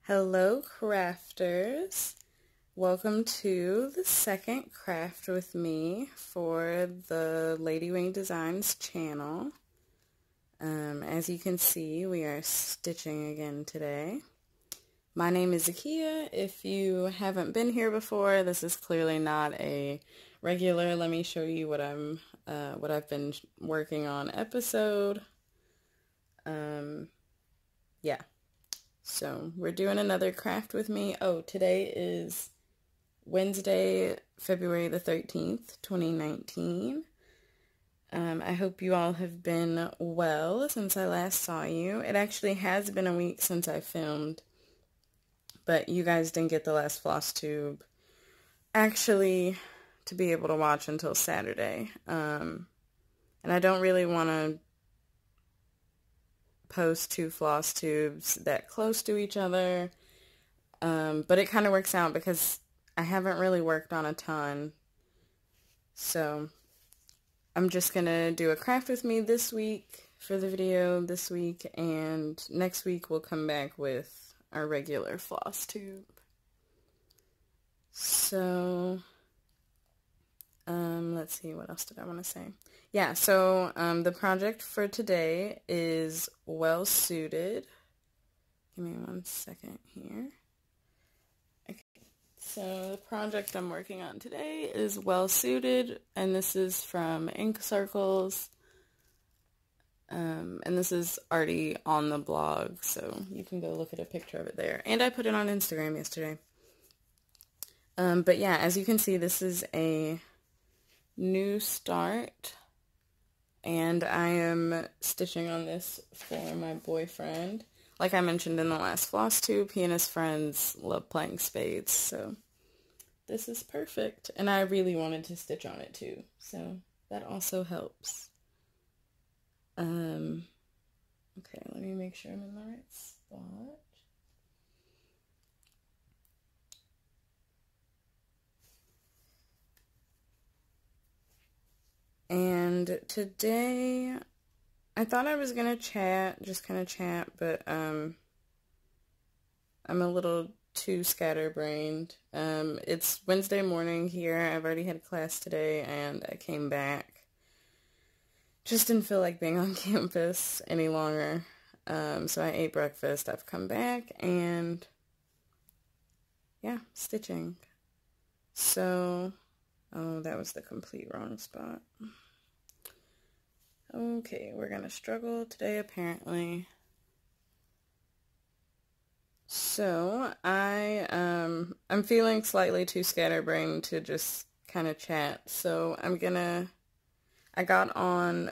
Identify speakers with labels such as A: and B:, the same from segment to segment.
A: Hello crafters, welcome to the second craft with me for the Lady Wing Designs channel. As you can see, we are stitching again today. My name is Zakiya. If you haven't been here before, this is clearly not a regular let me show you what I've been working on episode. Yeah. So, we're doing another craft with me. Oh, today is Wednesday, February the 13th, 2019. I hope you all have been well since I last saw you. It actually has been a week since I filmed, but you guys didn't get the last Floss tube actually to be able to watch until Saturday. And I don't really want to post two floss tubes that close to each other, but it kind of works out because I haven't really worked on a ton, so I'm just gonna do a craft with me this week for the video this week, and next week we'll come back with our regular floss tube. So let's see, what else did I want to say? Yeah, so the project for today is well suited. Give me 1 second here. Okay, so the project I'm working on today is well suited, and this is from Ink Circles. And this is already on the blog, so you can go look at a picture of it there. And I put it on Instagram yesterday. But yeah, as you can see, this is a new start, and I am stitching on this for my boyfriend. Like I mentioned in the last floss tube, he and his friends love playing spades, so this is perfect. And I really wanted to stitch on it too, so that also helps. Okay, let me make sure I'm in the right spot. And today, I thought I was gonna chat, just kind of chat, but I'm a little too scatterbrained. It's Wednesday morning here. I've already had class today, and I came back. Just didn't feel like being on campus any longer. So I ate breakfast. I've come back, and yeah, stitching. So, oh, that was the complete wrong spot. Okay, we're gonna struggle today, apparently. So, I'm feeling slightly too scatterbrained to just kind of chat. So, I got on,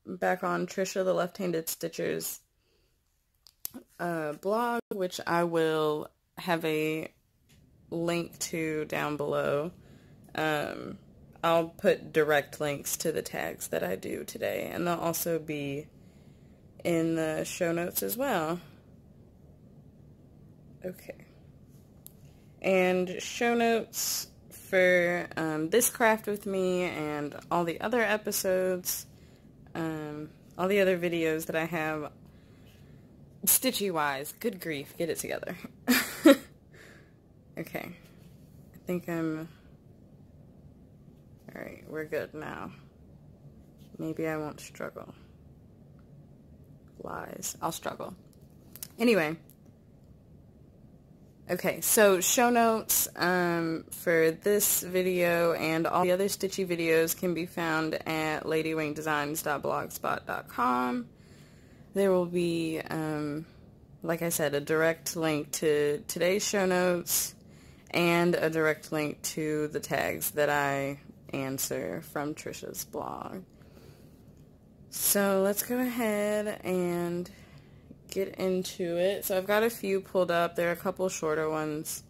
A: back on Tricia, the Left-Handed Stitcher's blog, which I will have a link to down below. I'll put direct links to the tags that I do today, and they'll also be in the show notes as well. Okay. And show notes for this craft with me and all the other episodes, all the other videos that I have Stitchy-wise. Good grief, get it together. Okay. I think I'm... Alright, we're good now. Maybe I won't struggle. Lies. I'll struggle. Anyway. Okay, so show notes for this video and all the other Stitchy videos can be found at ladywingdesigns.blogspot.com. There will be, like I said, a direct link to today's show notes and a direct link to the tags that I answer from Tricia's blog. So let's go ahead and get into it. So I've got a few pulled up. There are a couple shorter ones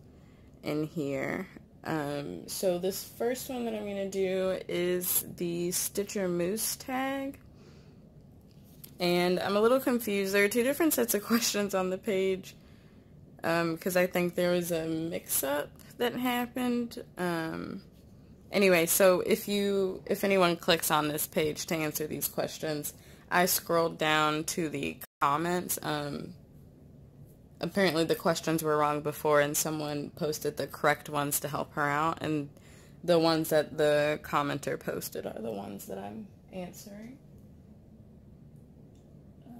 A: in here. So this first one that I'm going to do is the Stitcher Moose tag. And I'm a little confused. There are two different sets of questions on the page because I think there was a mix-up that happened. Anyway, so if anyone clicks on this page to answer these questions, I scrolled down to the comments apparently the questions were wrong before, and someone posted the correct ones to help her out, and the ones that the commenter posted are the ones that I'm answering. 1,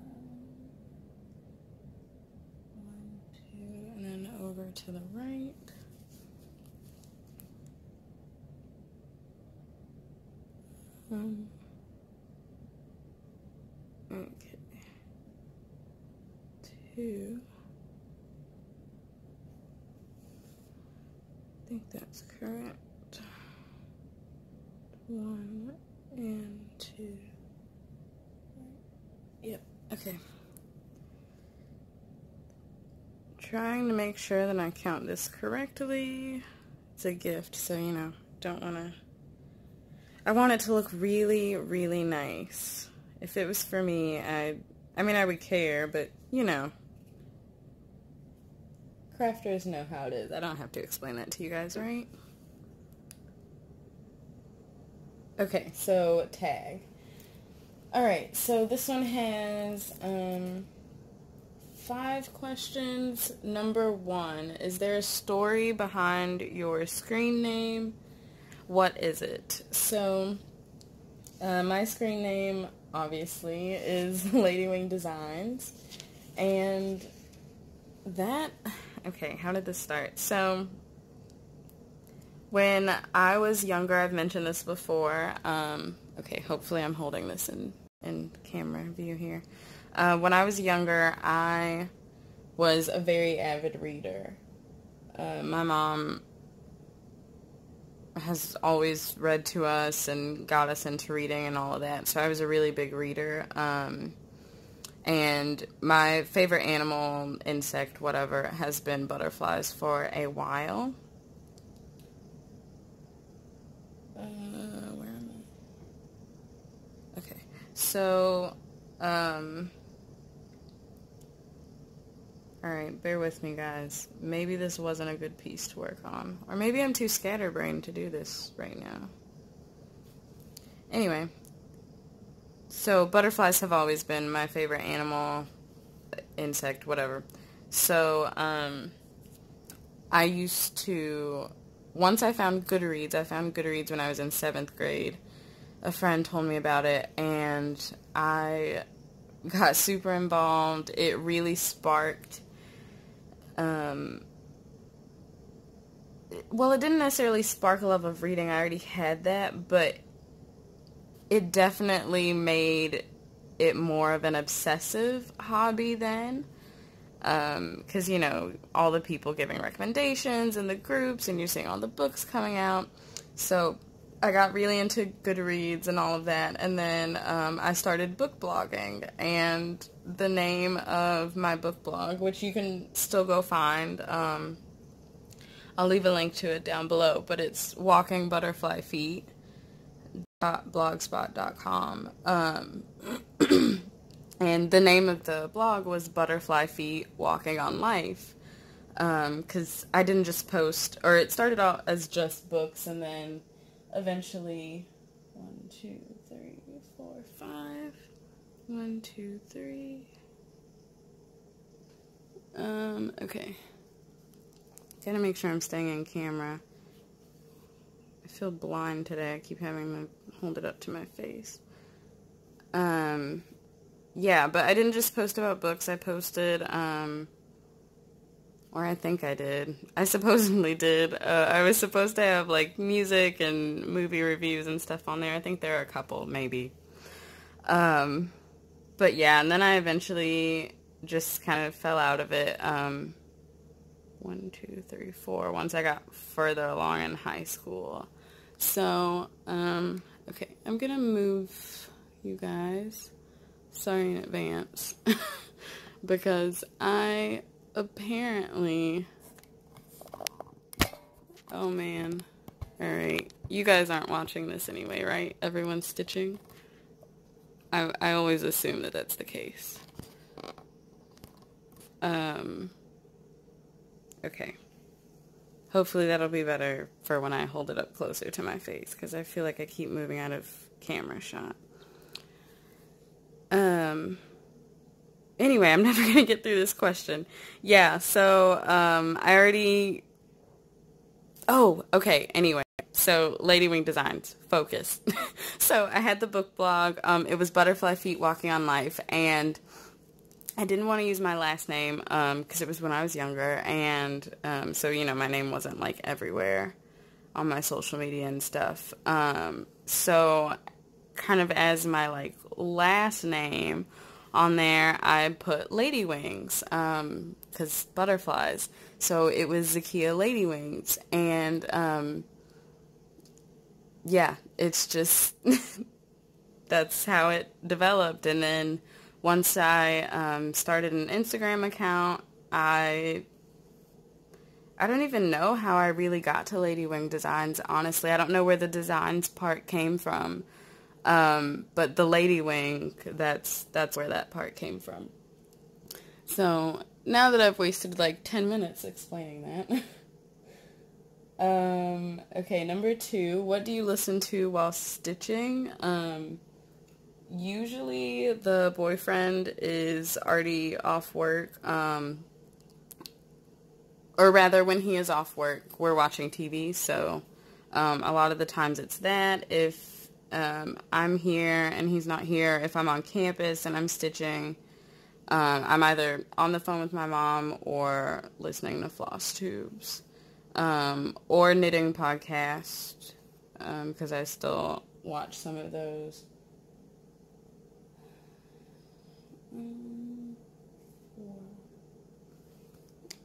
A: 2, and then over to the right. Okay. 2. I think that's correct. 1 and 2. Yep, okay. Trying to make sure that I count this correctly. It's a gift, so, you know, don't want to... I want it to look really, really nice. If it was for me, I mean, I would care, but, you know. Crafters know how it is. I don't have to explain that to you guys, right? Okay, so tag. Alright, so this one has 5 questions. Number 1, is there a story behind your screen name? What is it? So, my screen name, obviously, is Lady Wing Designs, and that, okay, how did this start? So, when I was younger, I've mentioned this before, okay, hopefully I'm holding this in camera view here. When I was younger, I was a very avid reader. My mom has always read to us and got us into reading and all of that, so I was a really big reader. And my favorite animal, insect, whatever, has been butterflies for a while. Where am I? Okay, so, alright, bear with me, guys. Maybe this wasn't a good piece to work on. Or maybe I'm too scatterbrained to do this right now. Anyway. So, butterflies have always been my favorite animal, insect, whatever. So, I used to... Once I found Goodreads when I was in 7th grade. A friend told me about it, and I got super involved. It really sparked... well, it didn't necessarily spark a love of reading. I already had that, but it definitely made it more of an obsessive hobby then. Because, you know, all the people giving recommendations in the groups, and you're seeing all the books coming out. So I got really into Goodreads and all of that, and then I started book blogging, and the name of my book blog, which you can still go find, I'll leave a link to it down below, but it's walkingbutterflyfeet.blogspot.com, and the name of the blog was Butterfly Feet Walking on Life, because I didn't just post, or it started out as just books, and then eventually, 1, 2, 3, 4, 5, 1, 2, 3, okay, gotta make sure I'm staying in camera. I feel blind today. I keep having to hold it up to my face. Yeah, but I didn't just post about books. I posted, or I think I did. I supposedly did. I was supposed to have, like, music and movie reviews and stuff on there. I think there are a couple, maybe. But yeah, and then I eventually just kind of fell out of it. 1, 2, 3, 4, once I got further along in high school. So, okay, I'm gonna move you guys. Sorry in advance. Because I apparently... Oh, man. Alright. You guys aren't watching this anyway, right? Everyone's stitching? I always assume that that's the case. Okay. Hopefully that'll be better for when I hold it up closer to my face, because I feel like I keep moving out of camera shot. Anyway, I'm never going to get through this question. Yeah, so I already... Oh, okay, anyway. So, Lady Wing Designs, focus. So, I had the book blog. It was Butterfly Feet Walking on Life, and I didn't want to use my last name because it was when I was younger, and so, you know, my name wasn't, like, everywhere on my social media and stuff. So, kind of as my, like, last name on there, I put Lady Wings, because butterflies. So, it was Zakiya Lady Wings, and, yeah, it's just, that's how it developed. And then once I started an Instagram account, I don't even know how I really got to Lady Wing Designs, honestly. I don't know where the designs part came from, but the Lady Wing, that's where that part came from. So, now that I've wasted like 10 minutes explaining that... Okay, number 2, what do you listen to while stitching? Usually the boyfriend is already off work, or rather when he is off work, we're watching TV, so, a lot of the times it's that. If, I'm here and he's not here, if I'm on campus and I'm stitching, I'm either on the phone with my mom or listening to Floss tubes. Or knitting podcast, because I still watch some of those.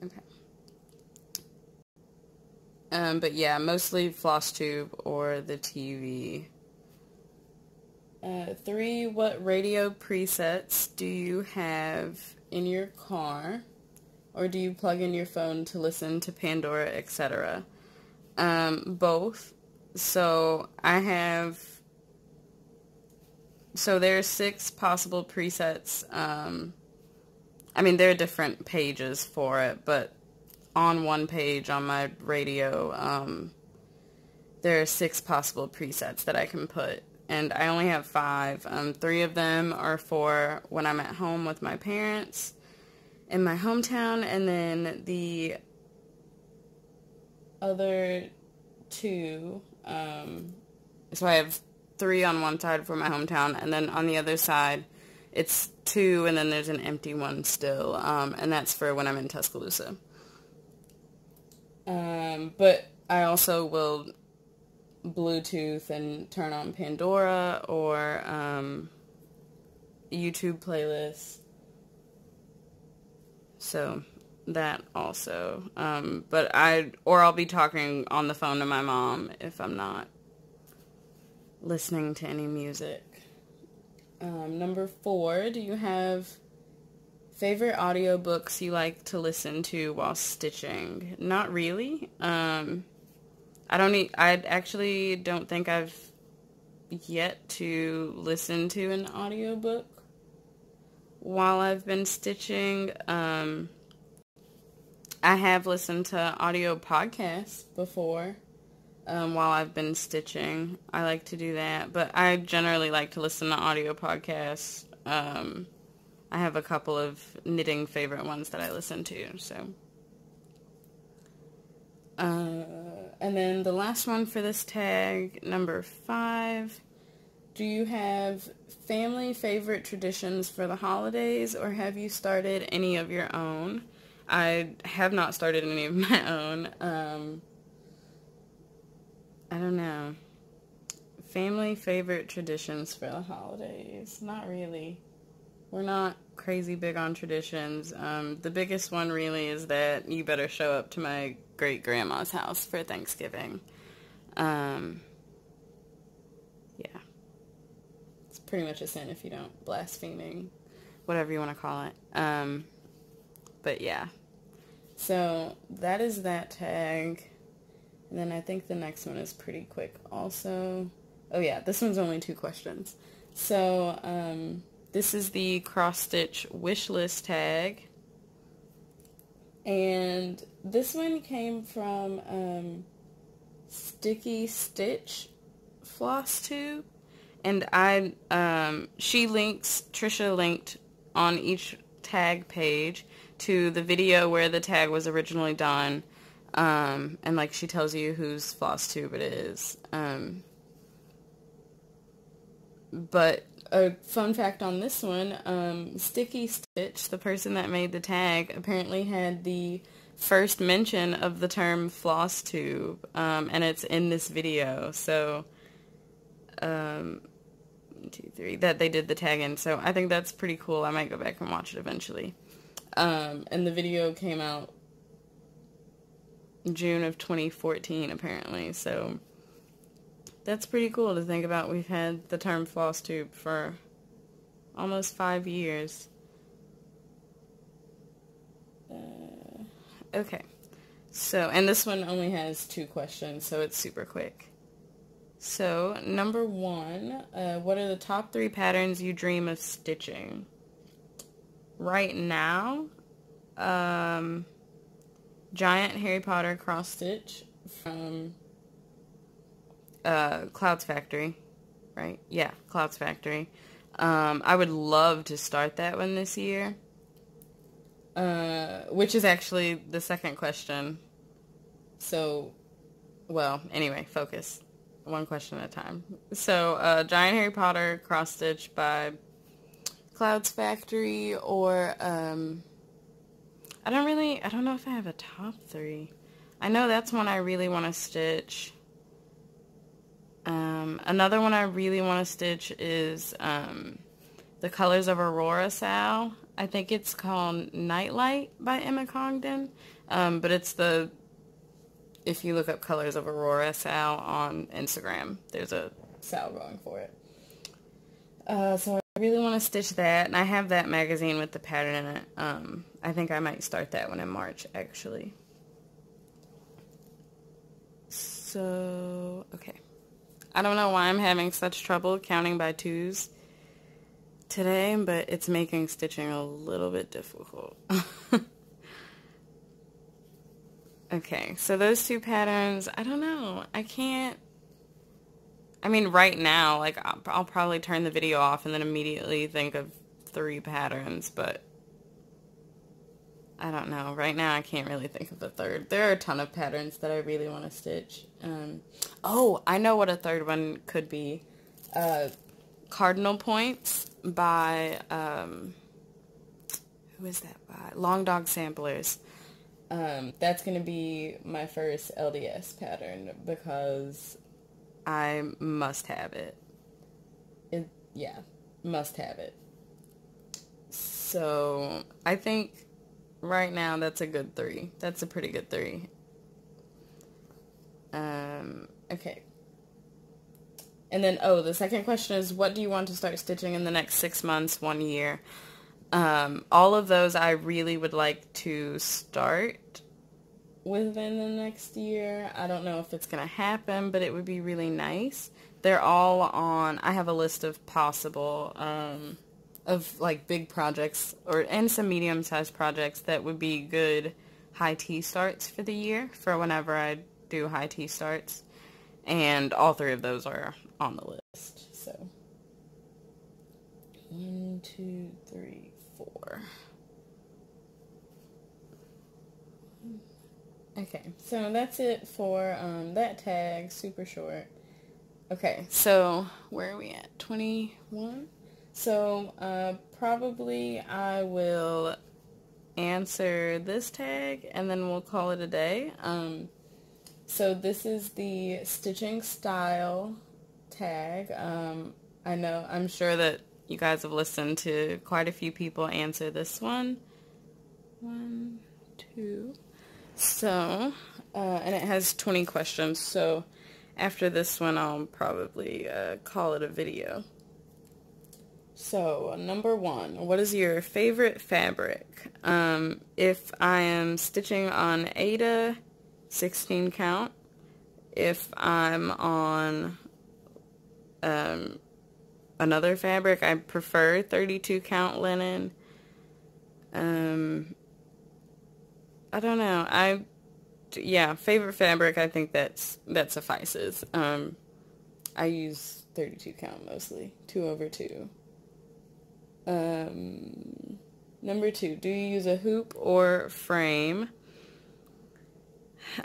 A: Okay. But yeah, mostly Floss tube or the TV. 3, what radio presets do you have in your car? Or do you plug in your phone to listen to Pandora, etc.? Both. So there are 6 possible presets. I mean, there are different pages for it, but on one page on my radio, there are 6 possible presets that I can put. And I only have 5. 3 of them are for when I'm at home with my parents in my hometown, and then the other 2, so I have 3 on one side for my hometown, and then on the other side it's 2, and then there's an empty one still, and that's for when I'm in Tuscaloosa. But I also will Bluetooth and turn on Pandora or YouTube playlists. So that also, but I'll be talking on the phone to my mom if I'm not listening to any music. Number 4, do you have favorite audiobooks you like to listen to while stitching? Not really. I actually don't think I've yet to listen to an audiobook while I've been stitching. I have listened to audio podcasts before while I've been stitching. I like to do that, but I generally like to listen to audio podcasts. I have a couple of knitting favorite ones that I listen to, so. And then the last one for this tag, number 5. Do you have family favorite traditions for the holidays, or have you started any of your own? I have not started any of my own. I don't know. Family favorite traditions for the holidays? Not really. We're not crazy big on traditions. The biggest one really is that you better show up to my great-grandma's house for Thanksgiving. Yeah. It's pretty much a sin if you don't. Blaspheming, whatever you want to call it. But yeah. So that is that tag. And then I think the next one is pretty quick also. Oh yeah, this one's only 2 questions. So, this is the cross-stitch wishlist tag. And this one came from Sticky Stitch Floss Tube. And Tricia linked on each tag page to the video where the tag was originally done. And like she tells you whose floss tube it is. But a fun fact on this one, Sticky Stitch, the person that made the tag, apparently had the first mention of the term floss tube, and it's in this video. So, 1, 2, 3, that they did the tag in. So I think that's pretty cool. I might go back and watch it eventually. And the video came out June of 2014, apparently. So that's pretty cool to think about. We've had the term floss tube for almost 5 years. Okay. So, and this one only has 2 questions, so it's super quick. So, number 1, what are the top 3 patterns you dream of stitching? Right now, giant Harry Potter cross stitch from Clouds Factory, right? Yeah, Clouds Factory. I would love to start that one this year, which is actually the second question. So, well, anyway, focus. One question at a time. So, giant Harry Potter cross stitch by Clouds Factory, or I don't know if I have a top 3. I know that's one I really want to stitch. Another one I really want to stitch is The Colors of Aurora Sal. I think it's called Nightlight by Emma Congdon. But it's if you look up Colors of Aurora Sal on Instagram, there's a Sal going for it. So I really want to stitch that, and I have that magazine with the pattern in it. I think I might start that one in March, actually. So, okay. I don't know why I'm having such trouble counting by 2s today, but it's making stitching a little bit difficult. Okay, so those 2 patterns, I don't know. I mean, right now, like, I'll probably turn the video off and then immediately think of 3 patterns, but I don't know. Right now, I can't really think of the third. There are a ton of patterns that I really want to stitch. Oh, I know what a third one could be. Cardinal Points by, who is that by? Long Dog Samplers. That's going to be my first LDS pattern because I must have it. Yeah, must have it. So, I think right now that's a good 3. That's a pretty good 3. Okay. And then, the second question is, what do you want to start stitching in the next 6 months, 1 year? All of those I really would like to start within the next year. I don't know if it's going to happen, but it would be really nice. They're all on, I have a list of possible, of like big projects and some medium-sized projects that would be good high T starts for the year, for whenever I do high T starts. And all 3 of those are on the list. So 1, 2, 3, 4. Okay, so that's it for that tag, super short. Okay, so where are we at? 21? So probably I will answer this tag and then we'll call it a day. So this is the stitching style tag. I'm sure that you guys have listened to quite a few people answer this one. 1, 2. So, and it has 20 questions. So after this one, I'll probably call it a video. So, number 1, what is your favorite fabric? If I am stitching on Aida, 16 count. If I'm on another fabric, I prefer 32 count linen. I don't know. Favorite fabric, I think that suffices. I use 32 count mostly, 2/2. Number 2, do you use a hoop or frame?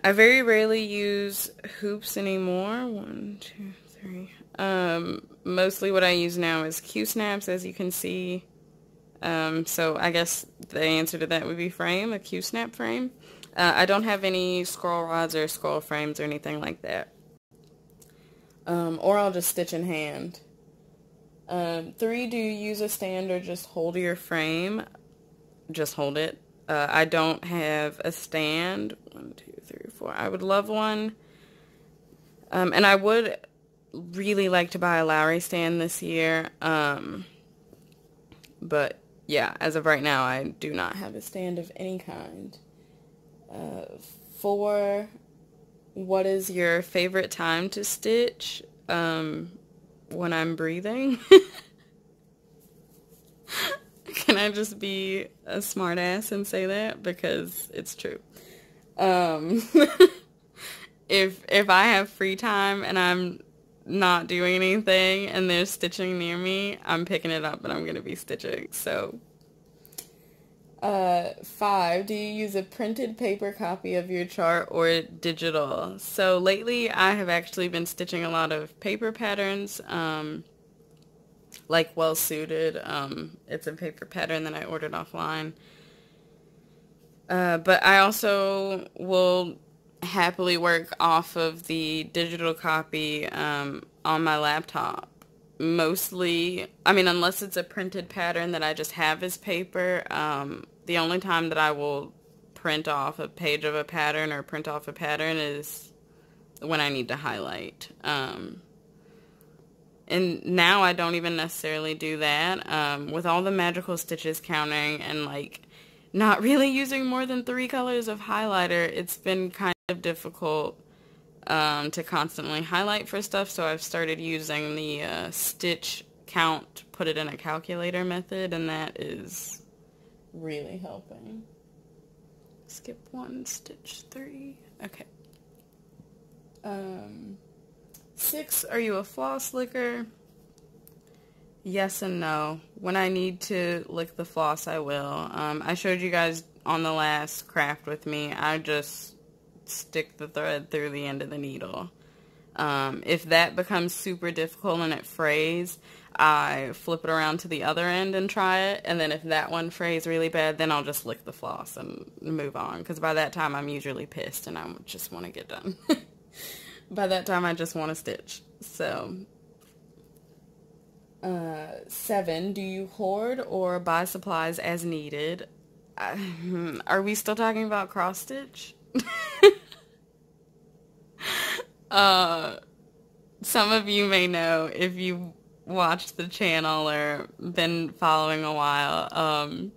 A: I very rarely use hoops anymore. 1, 2, 3. Mostly what I use now is Q-snaps, as you can see. So I guess the answer to that would be frame, a Q-snap frame. I don't have any scroll rods or scroll frames or anything like that. Or I'll just stitch in hand. 3, do you use a stand or just hold your frame? Just hold it. I don't have a stand. 1, 2, 3, 4. I would love one. And I would really like to buy a Lowry stand this year. But yeah, as of right now, I do not have a stand of any kind. 4, what is your favorite time to stitch? When I'm breathing. Can I just be a smartass and say that? Because it's true. If I have free time and I'm not doing anything and there's stitching near me, I'm picking it up and I'm going to be stitching. So, 5, do you use a printed paper copy of your chart or digital? So lately I have actually been stitching a lot of paper patterns, like Well Suited. It's a paper pattern that I ordered offline. But I also will happily work off of the digital copy on my laptop. Mostly, I mean, unless it's a printed pattern that I just have as paper, the only time that I will print off a page of a pattern or print off a pattern is when I need to highlight. And now I don't even necessarily do that. With all the magical stitches counting and like not really using more than 3 colors of highlighter, it's been kind of difficult to constantly highlight for stuff, so I've started using the stitch count, put it in a calculator method, and that is really helping. Skip 1, stitch 3. Okay. 6, are you a floss licker? Yes and no. When I need to lick the floss, I will. I showed you guys on the last craft with me, I just stick the thread through the end of the needle. If that becomes super difficult and it frays, I flip it around to the other end and try it, and then if that one frays really bad, then I'll just lick the floss and move on, because by that time I'm usually pissed and I just want to get done. By that time I just want to stitch. So 7, do you hoard or buy supplies as needed? Are we still talking about cross stitch? Some of you may know if you watched the channel or been following a while. I'm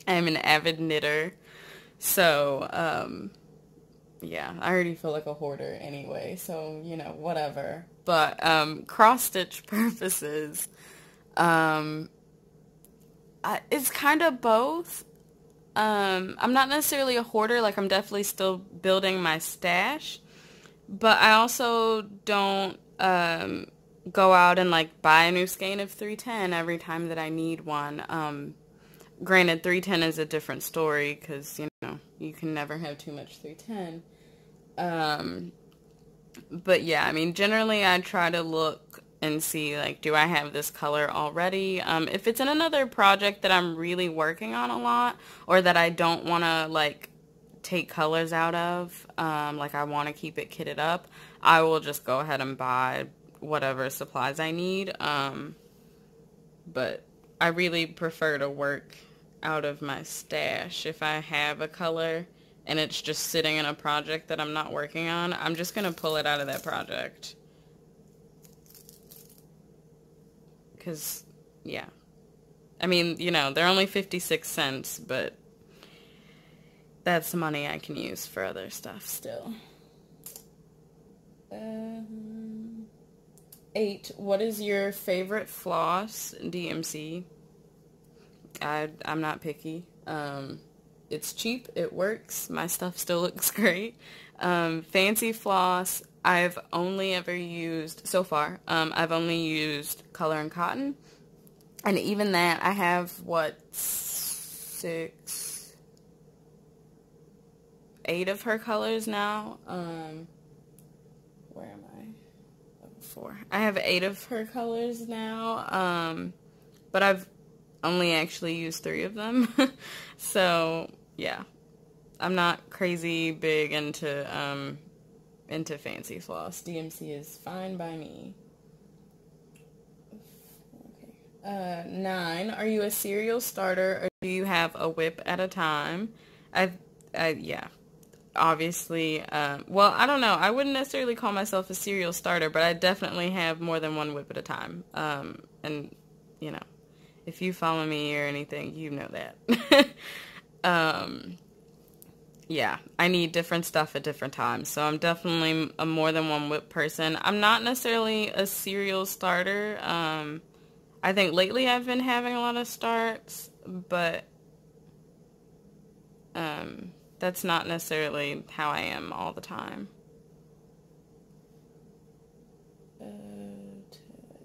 A: an avid knitter, so yeah, I already feel like a hoarder anyway, so you know, whatever. But cross stitch purposes, it's kind of both. I'm not necessarily a hoarder, like I'm definitely still building my stash, but I also don't go out and like buy a new skein of 310 every time that I need one. Granted, 310 is a different story because, you know, you can never have too much 310. But yeah, I mean, generally I try to look and see, like, do I have this color already? If it's in another project that I'm really working on a lot, or that I don't want to, like, take colors out of, like I want to keep it kitted up, I will just go ahead and buy whatever supplies I need. But I really prefer to work out of my stash. If I have a color and it's just sitting in a project that I'm not working on, I'm just going to pull it out of that project. Because, yeah. I mean, you know, they're only 56 cents, but that's money I can use for other stuff still. 8, what is your favorite floss? DMC. I'm not picky. It's cheap, it works, my stuff still looks great. Fancy floss, I've only ever used, so far, I've only used Color and Cotton. And even that, I have, what, 6, 8 of her colors now. Where am I? 4. I have 8 of her colors now, but I've only actually used 3 of them. So, yeah. I'm not crazy big into fancy floss. DMC is fine by me. Okay. 9. Are you a serial starter or do you have a whip at a time? Yeah. Obviously, well, I don't know. I wouldn't necessarily call myself a serial starter, but I definitely have more than one whip at a time. And, you know, if you follow me or anything, you know that. Yeah, I need different stuff at different times, so I'm definitely a more than one whip person. I'm not necessarily a serial starter. I think lately I've been having a lot of starts, but that's not necessarily how I am all the time.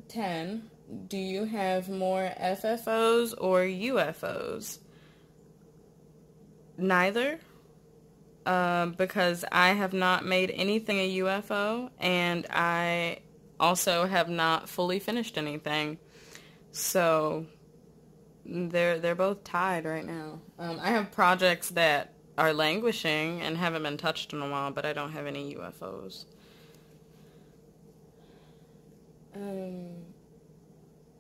A: 10. Do you have more FFOs or UFOs? Neither. Because I have not made anything a UFO, and I also have not fully finished anything. So they're both tied right now. I have projects that are languishing and haven't been touched in a while, but I don't have any UFOs. And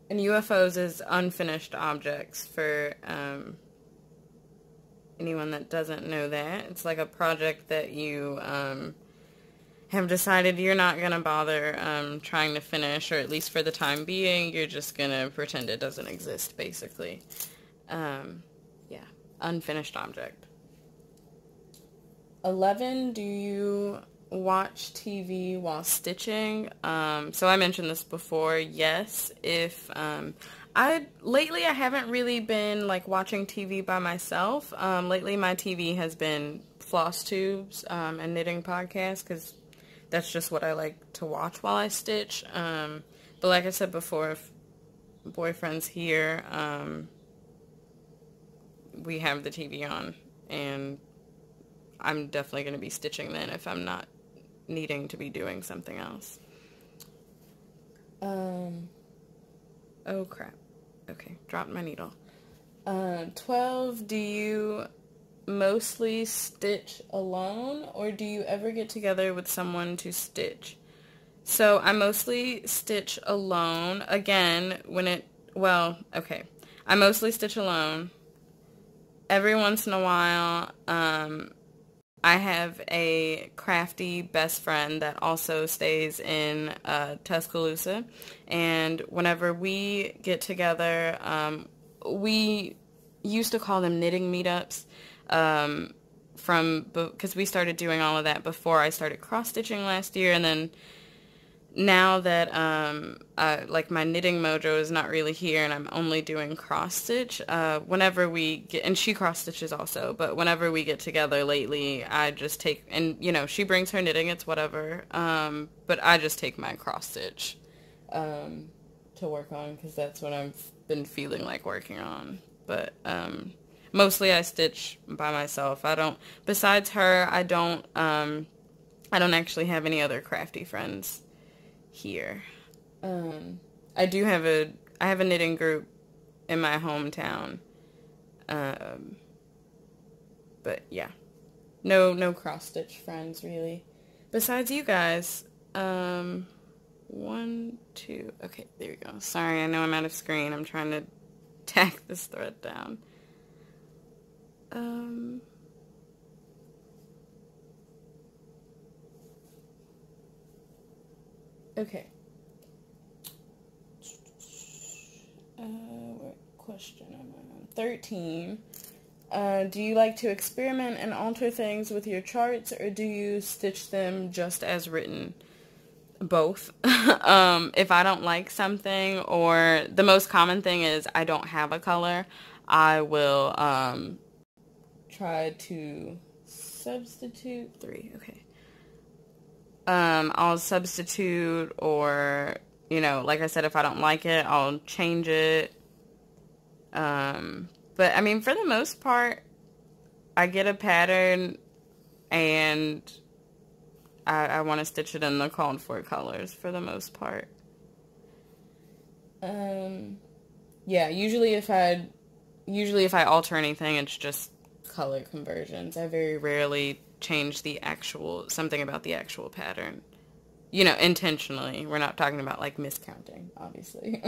A: UFOs is unfinished objects for anyone that doesn't know that. It's like a project that you have decided you're not going to bother trying to finish, or at least for the time being, you're just going to pretend it doesn't exist, basically. Yeah, unfinished object. 11, do you watch TV while stitching? So I mentioned this before. Yes, if lately I haven't really been like watching TV by myself. Lately my TV has been Floss tubes and knitting podcasts, because that's just what I like to watch while I stitch. But like I said before, if boyfriend's here, we have the TV on, and I'm definitely going to be stitching then if I'm not needing to be doing something else. Oh crap. Okay, dropped my needle. 12, do you mostly stitch alone, or do you ever get together with someone to stitch? So I mostly stitch alone. Again, I mostly stitch alone. Every once in a while, I have a crafty best friend that also stays in Tuscaloosa, and whenever we get together, we used to call them knitting meetups, because we started doing all of that before I started cross-stitching last year, and then now that like my knitting mojo is not really here and I'm only doing cross stitch, whenever we get, and she cross stitches also, but whenever we get together lately, I just take, and you know, she brings her knitting, it's whatever, but I just take my cross stitch to work on, because that's what I've been feeling like working on. But mostly I stitch by myself. Besides her, I don't actually have any other crafty friends here. I have a knitting group in my hometown, but yeah, no cross stitch friends really, besides you guys. 1, 2, okay, there we go. Sorry, I know I'm out of screen. I'm trying to tack this thread down. Okay. What question am I on? 13. Do you like to experiment and alter things with your charts, or do you stitch them just as written? Both. If I don't like something, or the most common thing is I don't have a color, I will try to substitute 3. Okay. I'll substitute, or, you know, like I said, if I don't like it, I'll change it. But, I mean, for the most part, I get a pattern and I want to stitch it in the called for colors for the most part. Yeah, usually if I alter anything, it's just color conversions. I very rarely change something about the actual pattern. You know, intentionally. We're not talking about, like, miscounting, obviously.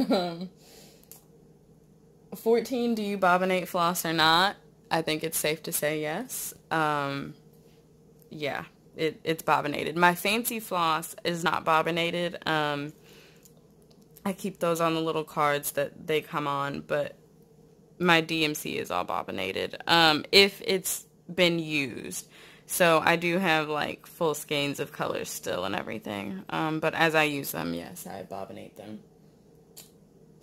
A: 14, do you bobbinate floss or not? I think it's safe to say yes. Yeah, it's bobbinated. My fancy floss is not bobbinated. I keep those on the little cards that they come on, but my DMC is all bobbinated, if it's been used. So I do have, like, full skeins of colors still and everything. But as I use them, yes, I bobbinate them.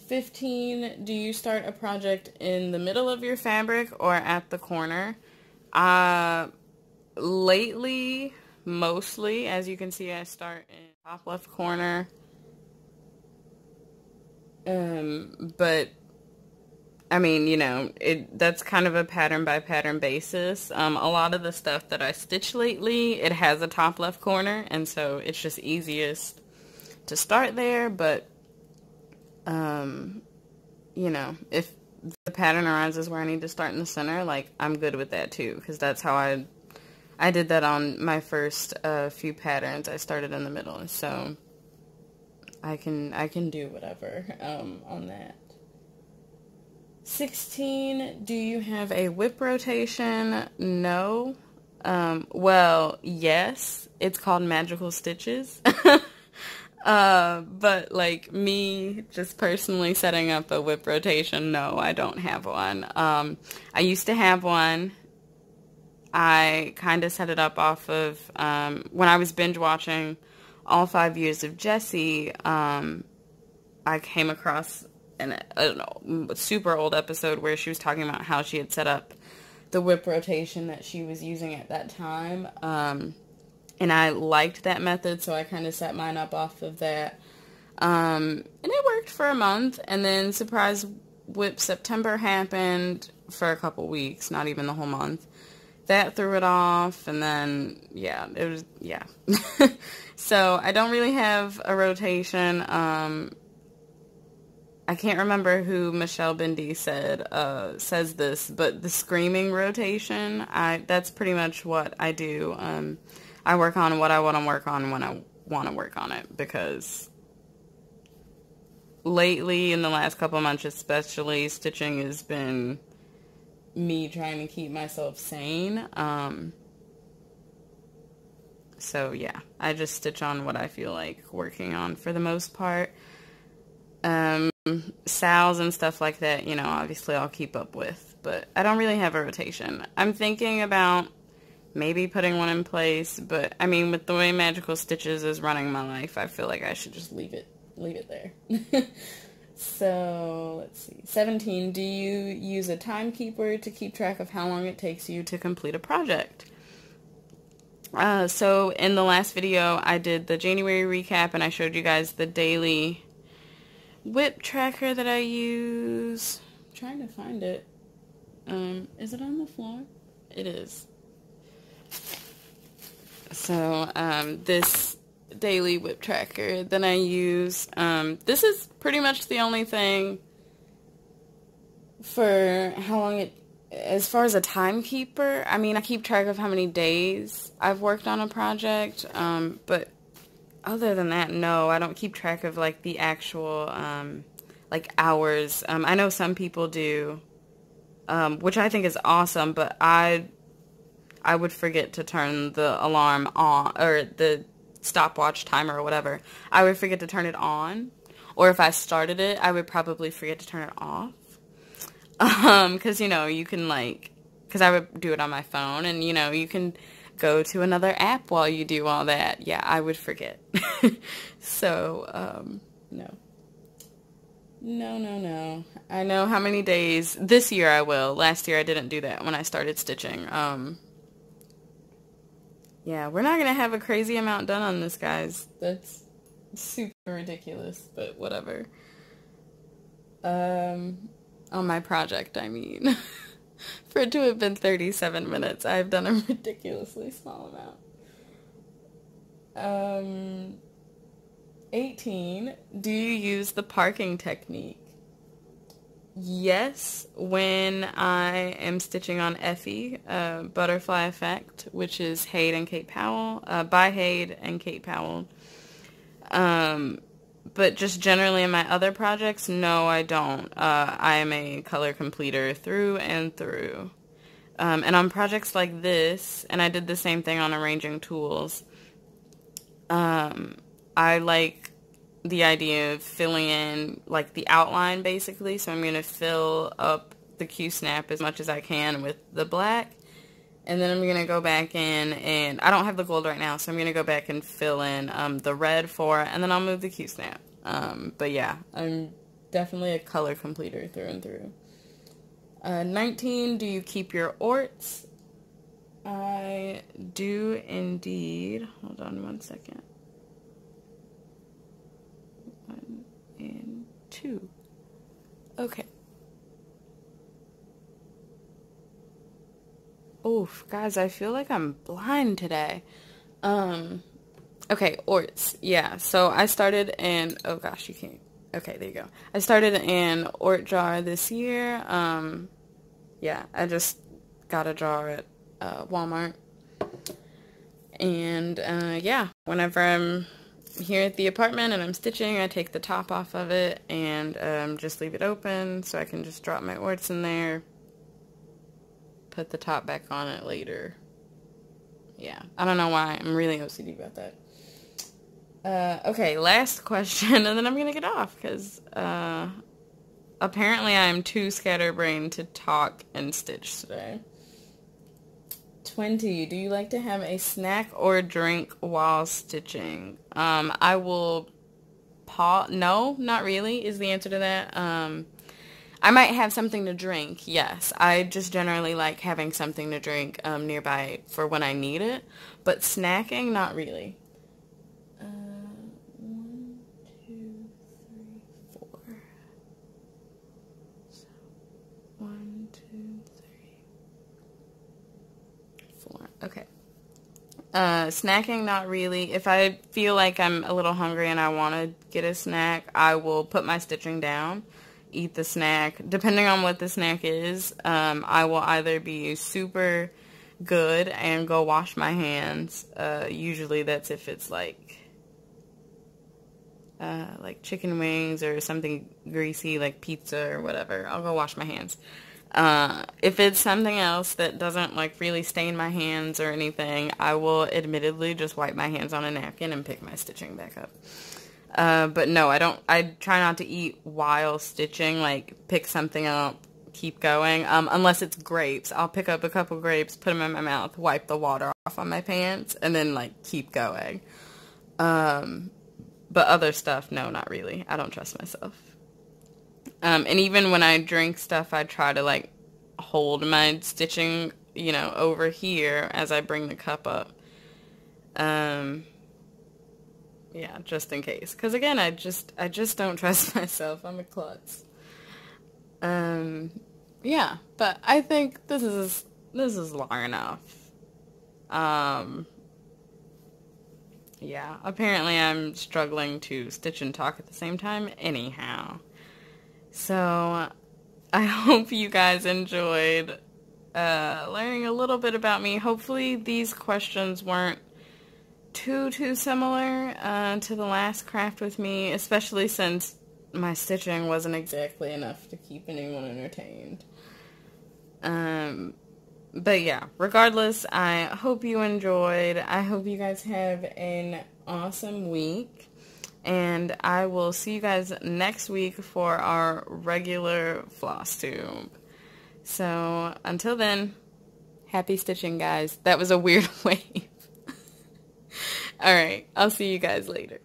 A: 15, do you start a project in the middle of your fabric or at the corner? Lately, mostly, as you can see, I start in top left corner. But I mean, you know, that's kind of a pattern by pattern basis. A lot of the stuff that I stitch lately, it has a top left corner, and so it's just easiest to start there. But, you know, if the pattern arises where I need to start in the center, like, I'm good with that too, because that's how I did that on my first few patterns. I started in the middle, so I can do whatever on that. 16, do you have a whip rotation? No. Well, yes. It's called Magical Stitches. But, like, me just personally setting up a whip rotation, no, I don't have one. I used to have one. I kind of set it up off of, when I was binge watching all 5 years of Jessie, I came across a super old episode where she was talking about how she had set up the whip rotation that she was using at that time. And I liked that method, so I kind of set mine up off of that. And it worked for a month, and then Surprise Whip September happened for a couple weeks, not even the whole month. That threw it off, and then, yeah, it was, yeah. So I don't really have a rotation. I can't remember who Michelle Bindi says this, but the screaming rotation, that's pretty much what I do. I work on what I want to work on when I want to work on it, because lately, in the last couple of months especially, stitching has been me trying to keep myself sane. So yeah, I just stitch on what I feel like working on for the most part. Sals and stuff like that, you know, obviously I'll keep up with, but I don't really have a rotation. I'm thinking about maybe putting one in place, but I mean, with the way Magical Stitches is running my life, I feel like I should just leave it there. So, let's see. 17, do you use a timekeeper to keep track of how long it takes you to complete a project? So in the last video, I did the January recap, and I showed you guys the daily whip tracker that I use. I'm trying to find it. Is it on the floor? It is. So, this daily whip tracker that I use, this is pretty much the only thing for how long as far as a timekeeper, I mean, I keep track of how many days I've worked on a project, but other than that, no, I don't keep track of, like, the actual, like, hours. I know some people do, which I think is awesome, but I would forget to turn the alarm on, or the stopwatch timer or whatever. I would forget to turn it on, or if I started it, I would probably forget to turn it off. Because, you know, you can, like, because I would do it on my phone, and, you know, you can go to another app while you do all that. Yeah, I would forget. So, no. No. I know how many days. This year I will. Last year I didn't do that when I started stitching. Yeah, we're not going to have a crazy amount done on this, guys. That's super ridiculous, but whatever. On my project, I mean. For it to have been 37 minutes, I've done a ridiculously small amount. 18. Do you use the parking technique? Yes, when I am stitching on Effie, Butterfly Effect, which is Haid and Kate Powell, by Haid and Kate Powell. But just generally in my other projects, no, I don't. I am a color completer through and through. And on projects like this, and I did the same thing on arranging tools, I like the idea of filling in, like, the outline, basically. So I'm going to fill up the Q-snap as much as I can with the black. And then I'm going to go back in, and I don't have the gold right now, so I'm going to go back and fill in the red for it, and then I'll move the Q-snap. But yeah, I'm definitely a color completer through and through. 19, do you keep your orts? I do indeed. Hold on one second. 1 and 2. Okay. Oof, guys, I feel like I'm blind today. Okay, orts. Yeah, so I started in, oh gosh, you can't. Okay, there you go. I started in Ort Jar this year. Yeah, I just got a jar at Walmart. And yeah, whenever I'm here at the apartment and I'm stitching, I take the top off of it and just leave it open so I can just drop my orts in there. Put the top back on it later. Yeah, I don't know why. I'm really OCD about that. Okay, last question, and then I'm going to get off, because apparently I'm too scatterbrained to talk and stitch today. 20. Do you like to have a snack or drink while stitching? I will pause. No, not really, is the answer to that. I might have something to drink, yes. I just generally like having something to drink nearby for when I need it. But snacking, not really. 1, 2, 3, 4. So, 1, 2, 3, 4. Okay. Snacking, not really. If I feel like I'm a little hungry and I want to get a snack, I will put my stitching down, eat the snack. Depending on what the snack is, I will either be super good and go wash my hands. Usually that's if it's like chicken wings or something greasy like pizza or whatever. I'll go wash my hands. If it's something else that doesn't like really stain my hands or anything, I will admittedly just wipe my hands on a napkin and pick my stitching back up. But no, I try not to eat while stitching, like pick something up, keep going, unless it's grapes. I'll pick up a couple grapes, put them in my mouth, wipe the water off on my pants, and then like keep going. But other stuff, no, not really. I don't trust myself. And even when I drink stuff, I try to like hold my stitching, over here as I bring the cup up. Yeah, just in case. Because again, I just don't trust myself. I'm a klutz. Yeah, but I think this is long enough. Yeah, apparently I'm struggling to stitch and talk at the same time anyhow. So, I hope you guys enjoyed learning a little bit about me. Hopefully these questions weren't too similar to the last craft with me, especially since my stitching wasn't exactly enough to keep anyone entertained. But yeah, regardless, I hope you enjoyed. I hope you guys have an awesome week. And I will see you guys next week for our regular floss tube. So, until then, happy stitching, guys. That was a weird wave. Alright, I'll see you guys later.